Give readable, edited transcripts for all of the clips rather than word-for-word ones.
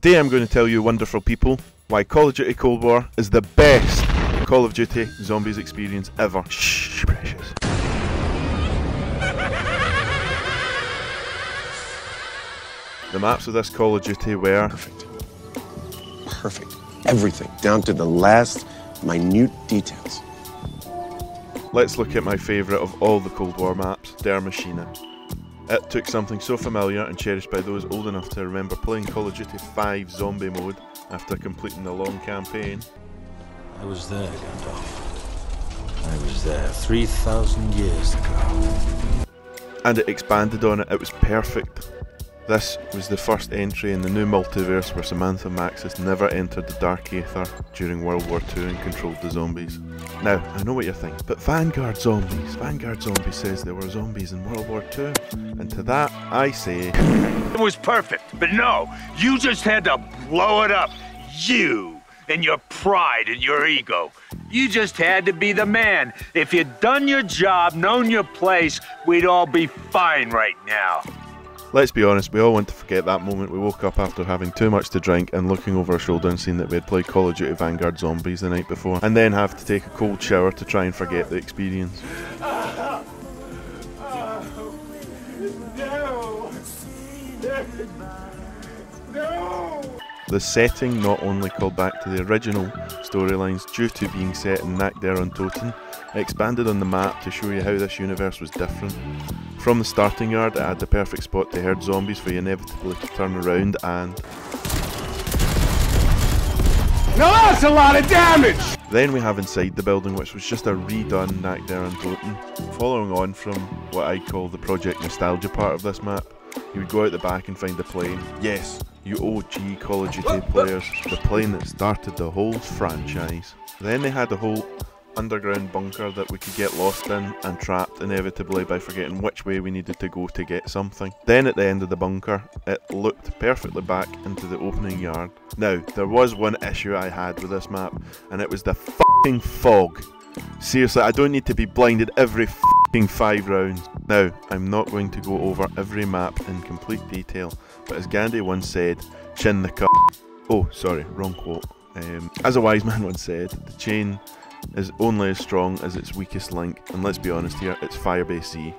Today I'm going to tell you, wonderful people, why Call of Duty Cold War is the best Call of Duty Zombies experience ever. Shh, precious. The maps of this Call of Duty were perfect. Everything, down to the last minute details. Let's look at my favourite of all the Cold War maps, Der Maschine. It took something so familiar and cherished by those old enough to remember playing Call of Duty 5 zombie mode after completing the long campaign. I was there, Gandalf. I was there 3,000 years ago. And it expanded on it. It was perfect. This was the first entry in the new multiverse where Samantha Maxis never entered the Dark Aether during World War II and controlled the zombies. Now, I know what you're thinking, but Vanguard Zombies says there were zombies in World War II. And to that, I say... It was perfect, but no, you just had to blow it up. You and your pride and your ego. You just had to be the man. If you'd done your job, known your place, we'd all be fine right now. Let's be honest, we all want to forget that moment we woke up after having too much to drink and looking over our shoulder and seeing that we had played Call of Duty Vanguard Zombies the night before, and then have to take a cold shower to try and forget the experience. No! The setting not only called back to the original storylines due to being set in Nakder-on-Toten, it expanded on the map to show you how this universe was different. From the starting yard, it had the perfect spot to herd zombies for you inevitably to turn around and... Now that's a lot of damage! Then we have inside the building, which was just a redone Nakder-on-Toten. Following on from what I call the Project Nostalgia part of this map, you would go out the back and find the plane. Yes, you OG Call of Duty players, the plane that started the whole franchise. Then they had a whole underground bunker that we could get lost in and trapped inevitably by forgetting which way we needed to go to get something. Then at the end of the bunker, it looked perfectly back into the opening yard. Now, there was one issue I had with this map, and it was the fucking fog. Seriously, I don't need to be blinded every fucking 5 rounds. Now, I'm not going to go over every map in complete detail, but as Gandhi once said, chin the cup. Oh, sorry, wrong quote. As a wise man once said, the chain is only as strong as its weakest link, and let's be honest here, it's Firebase Z.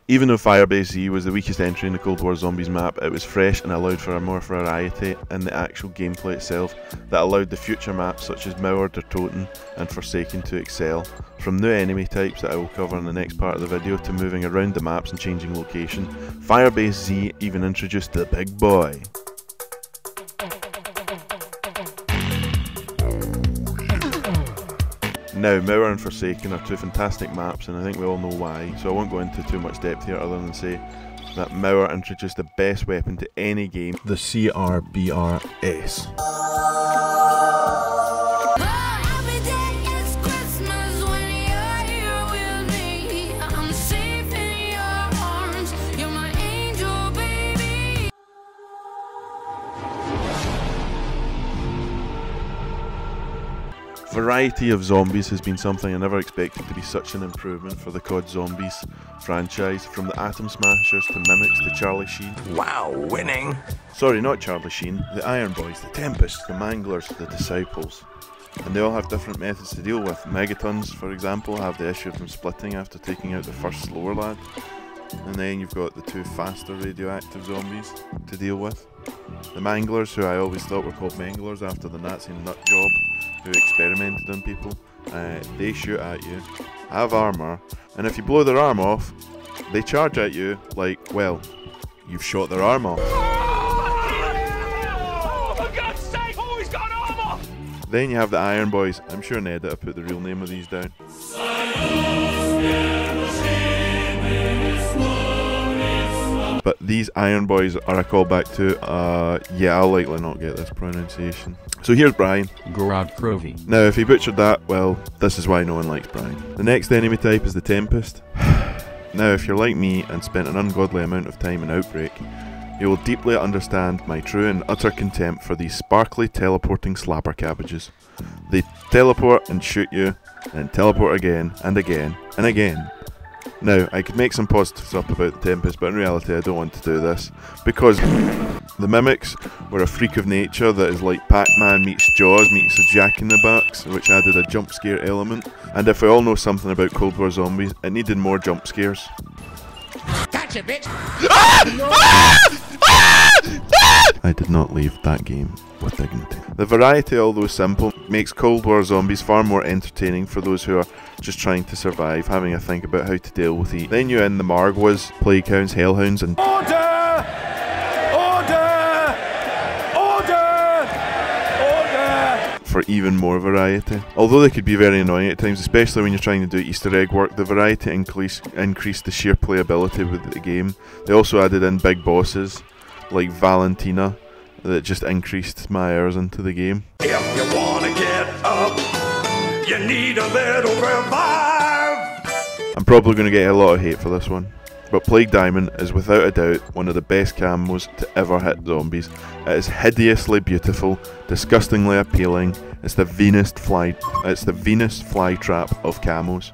Even though Firebase Z was the weakest entry in the Cold War Zombies map, it was fresh and allowed for a more variety in the actual gameplay itself that allowed the future maps such as Mauer, Der Toten and Forsaken to excel. From new enemy types that I will cover in the next part of the video to moving around the maps and changing location, Firebase Z even introduced the big boy. Now, Mauer and Forsaken are two fantastic maps, and I think we all know why, so I won't go into too much depth here other than say that Mauer introduced the best weapon to any game, the CRBRS. Variety of zombies has been something I never expected to be such an improvement for the COD Zombies franchise, from the Atom Smashers to Mimics to Charlie Sheen. Wow, winning! Sorry, not Charlie Sheen, the Iron Boys, the Tempests, the Manglers, the Disciples. And they all have different methods to deal with. Megatons, for example, have the issue of them splitting after taking out the first slower lad. And then you've got the two faster radioactive zombies to deal with. The Manglers, who I always thought were called Manglers after the Nazi nut job, who experimented on people. They shoot at you, have armour, and if you blow their arm off, they charge at you like, well, you've shot their arm off. Oh, for God's sake, oh, he's got armor! Then you have the Iron Boys. I'm sure Ned I put the real name of these down. But these Iron Boys are a callback to, yeah, I'll likely not get this pronunciation. So here's Brian. Gorod Krovi. Now, if he butchered that, well, this is why no one likes Brian. The next enemy type is the Tempest. Now, if you're like me and spent an ungodly amount of time in Outbreak, you will deeply understand my true and utter contempt for these sparkly teleporting slapper cabbages. They teleport and shoot you, and teleport again and again and again. Now, I could make some positives up about the Tempest, but in reality I don't want to do this, because the mimics were a freak of nature that is like Pac-Man meets Jaws meets a Jack-in-the-Box, which added a jump scare element, and if we all know something about Cold War Zombies, it needed more jump scares. Gotcha, bitch! I did not leave that game with dignity. The variety, although simple, makes Cold War Zombies far more entertaining for those who are just trying to survive, having a think about how to deal with it. Then you in the Margwas, Plague Hounds, Hellhounds, and Order! Order! Order! Order! for even more variety. Although they could be very annoying at times, especially when you're trying to do Easter egg work, the variety increased the sheer playability with the game. They also added in big bosses like Valentina that just increased my hours into the game. If you wanna get up, you need a little revive. I'm probably going to get a lot of hate for this one, but Plague Diamond is without a doubt one of the best camos to ever hit zombies. It is hideously beautiful, disgustingly appealing. It's the Venus flytrap of camos.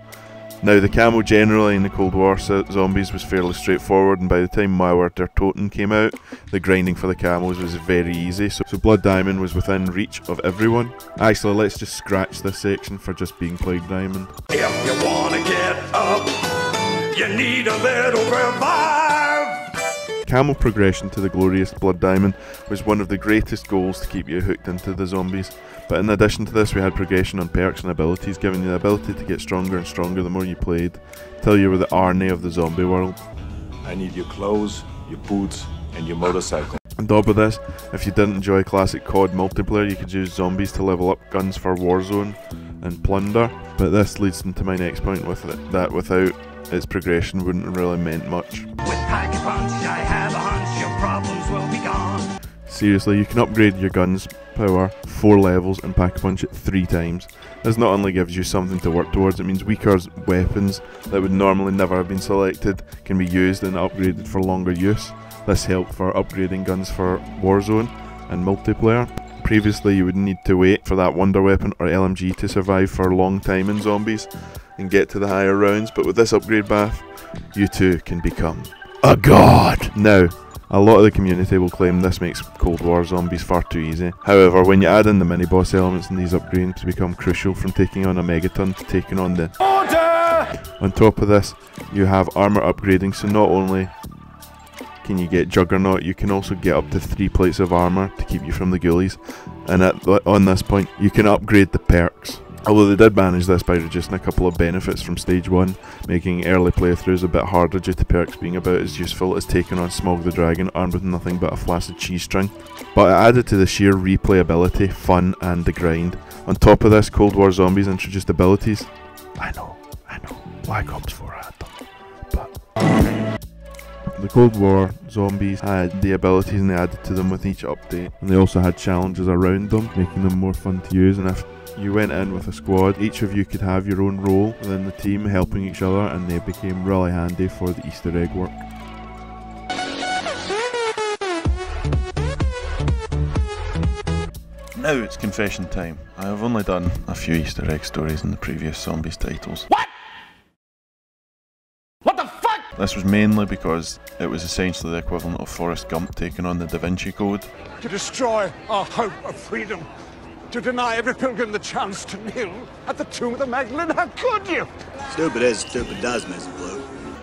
Now, the camo generally in the Cold War zombies was fairly straightforward, and by the time Mauer der Toten came out, the grinding for the camos was very easy, so Blood Diamond was within reach of everyone. Actually, let's just scratch this section for just being Plague Diamond. If you wanna get up, you need a little revive. Camo progression to the glorious Blood Diamond was one of the greatest goals to keep you hooked into the zombies, but in addition to this we had progression on perks and abilities, giving you the ability to get stronger and stronger the more you played, till you were the Arnie of the zombie world. I need your clothes, your boots, and your motorcycle. On top of this, if you didn't enjoy classic COD multiplayer, you could use zombies to level up guns for Warzone and Plunder, but this leads into my next point with it, that without its progression wouldn't have really meant much. With Pack a Punch, I have a hunch your problems will be gone. Seriously, you can upgrade your gun's power 4 levels and Pack a Punch it 3 times. This not only gives you something to work towards, it means weaker weapons that would normally never have been selected can be used and upgraded for longer use. This helped for upgrading guns for Warzone and multiplayer. Previously you would need to wait for that wonder weapon or LMG to survive for a long time in zombies and get to the higher rounds, but with this upgrade bath, you too can become a god! Now, a lot of the community will claim this makes Cold War Zombies far too easy. However, when you add in the mini-boss elements and these upgrades become crucial, from taking on a Megaton to taking on the Order! On top of this, you have armor upgrading, so not only can you get Juggernaut, you can also get up to 3 plates of armor to keep you from the ghoulies, and on this point you can upgrade the perks. Although they did manage this by reducing a couple of benefits from stage 1, making early playthroughs a bit harder due to perks being about as useful as taking on Smog the Dragon armed with nothing but a flaccid cheese string. But it added to the sheer replayability, fun and the grind. On top of this, Cold War Zombies introduced abilities. I know, Black Ops 4 had them, but the Cold War Zombies had the abilities and they added to them with each update, and they also had challenges around them, making them more fun to use. And if you went in with a squad, each of you could have your own role within the team, helping each other, and they became really handy for the Easter egg work. Now it's confession time. I have only done a few Easter egg stories in the previous Zombies titles. What? What the fuck? This was mainly because it was essentially the equivalent of Forrest Gump taking on the Da Vinci Code. To destroy our hope of freedom. To deny every pilgrim the chance to kneel at the tomb of the Magdalene. How could you? Stupid is, stupid does, Mrs. Blue.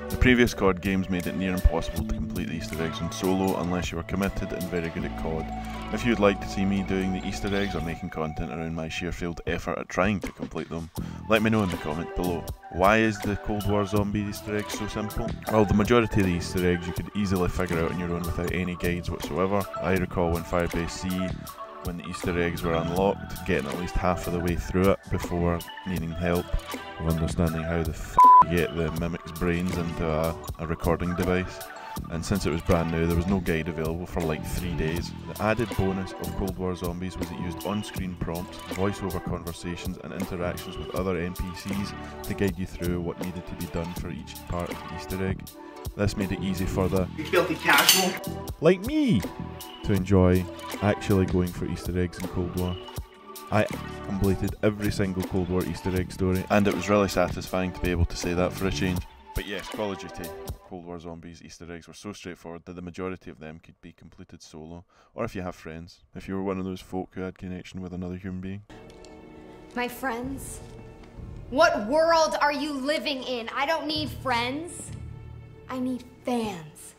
The previous COD games made it near impossible to complete the Easter eggs on solo unless you were committed and very good at COD. If you'd like to see me doing the Easter eggs or making content around my sheer failed effort at trying to complete them, let me know in the comment below. Why is the Cold War Zombie Easter egg so simple? Well, the majority of the Easter eggs you could easily figure out on your own without any guides whatsoever. I recall when Firebase C, when the Easter eggs were unlocked, getting at least half of the way through it before needing help of understanding how the f*** you get the mimic's brains into a recording device. And since it was brand new, there was no guide available for like 3 days. The added bonus of Cold War Zombies was it used on-screen prompts, voice-over conversations and interactions with other NPCs to guide you through what needed to be done for each part of the Easter egg. This made it easy for the filthy casual like me to enjoy actually going for Easter eggs in Cold War. I completed every single Cold War Easter egg story, and it was really satisfying to be able to say that for a change. But yes, Call of Duty Cold War Zombies Easter eggs were so straightforward that the majority of them could be completed solo, or if you have friends, if you were one of those folk who had connection with another human being. My friends? What world are you living in? I don't need friends. I need fans.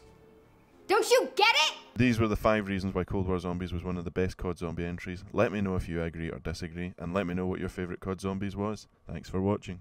Don't you get it? These were the 5 reasons why Cold War Zombies was one of the best COD Zombie entries. Let me know if you agree or disagree, and let me know what your favourite COD Zombies was. Thanks for watching.